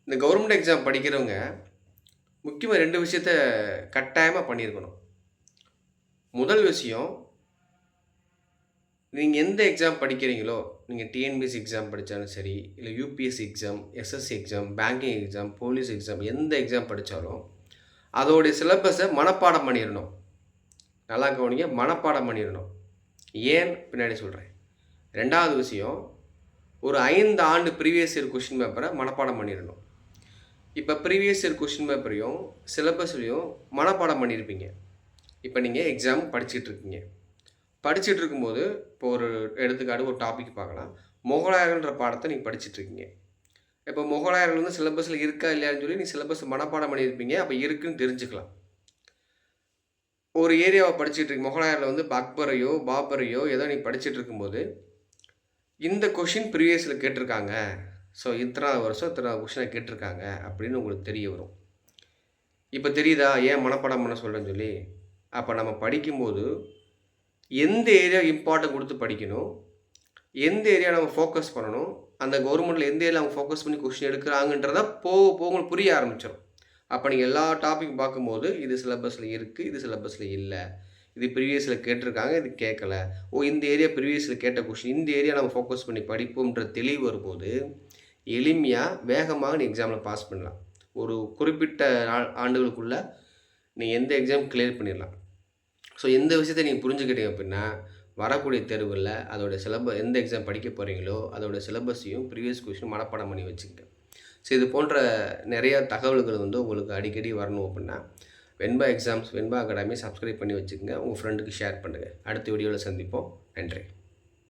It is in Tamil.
இந்த கவர்மெண்ட் எக்ஸாம் படிக்கிறவங்க முக்கியமாக 2 விஷயத்த கட்டாயமா பண்ணியிருக்கணும். முதல் விஷயம், நீங்க எந்த எக்ஸாம் படிக்கிறீங்களோ, நீங்க டிஎன்பிஎஸ்சி எக்ஸாம் படிச்சாலும் சரி, இல்ல UPSC exam, SSC exam, banking exam, police exam எந்த எக்ஸாம் படிச்சாலும், அதோடைய சிலபஸ மனப்பாடம் பண்ணிறணும். நல்லா கவனிங்க, மனப்பாடம் பண்ணிறணும். ஏன் பின்னாடி சொல்றேன். 2வது விஷயம், ஒரு 5 ஆண்டு ப்ரீவியஸ் இயர் கொஸ்டின் பேப்பர மனப்பாடம் பண்ணிறணும். இப்ப ப்ரீவியஸ் இயர் கொஸ்டின் பேப்பரையும், சிலபஸ்லயும் மனப்பாடம் பண்ணியிருப்பீங்க. இப்ப நீங்க எக்ஸாம் படிச்சுட்டு இருக்கீங்க. படிச்சுட்டு இருக்கும்போது, இப்போ ஒரு எடுத்துக்காட்டு ஒரு டாபிக் பார்க்கலாம். முகலாயர்கள்ன்ற பாடத்த நீங்க படிச்சுட்டு இருக்கீங்க. இப்போ முகலாயர்கள் வந்து சிலபஸ்ல இருக்கா இல்லையான்னு சொல்லி நீங்க சிலபஸ் மனப்பாடம் பண்ணியிருப்பீங்க. அப்ப இருக்குன்னு தெரிஞ்சுக்கலாம். ஒரு ஏரியாவ படிச்சுட்டு இருக்கீங்க. முகலாயர்ல வந்து அக்பரையோ, பாபரையோ ஏதோ நீங்க படிச்சுட்டு இருக்கும்போது, இந்த கொஸ்டின் ப்ரீவியஸ்ல கேட்டிருக்காங்க. ஸோ இத்தனாவது வருஷம் இத்தனாவது கொஸ்டின கேட்டிருக்காங்க அப்படின்னு உங்களுக்கு தெரிய வரும். இப்ப தெரியுதா? ஏன் மனப்பாடம் பண்ண சொல்றேன்னு சொல்லி? அப்ப நம்ம படிக்கும்போது, எந்த ஏரியா இம்பார்ட்டன்ட் குடுத்து படிக்கணும்? எந்த ஏரியா நம்ம ஃபோக்கஸ் பண்ணணும்? அந்த கவர்மெண்ட்ல எந்த ஏரியால அவங்க ஃபோக்கஸ் பண்ணி கொஸ்டின் எடுக்குறாங்கன்றத போக போக உங்களுக்கு புரிய ஆரம்பிச்சுரும். அப்ப நீங்க எல்லா டாபிக் பார்க்கும்போது, இது சிலபஸ்ல இருக்கு, இது சிலபஸ்ல இல்ல. இது ப்ரீவியஸ்ல கேட்டிருக்காங்க, இது கேட்கல. ஓ! இந்த ஏரியா ப்ரீவியஸ்ல கேட்ட கொஸ்டின், இந்த ஏரியா நம்ம ஃபோக்கஸ் பண்ணி படிப்போம்ன்ற தெளிவு வரும்போது, எளிமையா, வேகமாக நீ எக்ஸாம்ல பாஸ் பண்ணலாம். ஒரு குறிப்பிட்ட ஆண்டுகளுக்குள்ள நீ எந்த எக்ஸாம் கிளியர் பண்ணிடலாம். ஸோ இந்த விஷயத்த நீங்க புரிஞ்சுக்கிட்டீங்க அப்படின்னா, வரக்கூடிய தேர்வுகள்ல அதோட எந்த எக்ஸாம் படிக்க போறீங்களோ, அதோட சிலபஸையும் ப்ரீவியஸ் கொஸ்டின் மனப்பாடம் பண்ணி வச்சுக்கங்க. ஸோ இது போன்ற நிறைய தகவல்கள் வந்து உங்களுக்கு அடிக்கடி வரணும் அப்படின்னா, வெண்பா எக்ஸாம்ஸ், வெண்பா அகாடமி சப்ஸ்கிரைப் பண்ணி வச்சுக்கங்க. உங்க ஃப்ரெண்டுக்கு ஷேர் பண்ணுங்க. அடுத்த வீடியோல சந்திப்போம். நன்றி.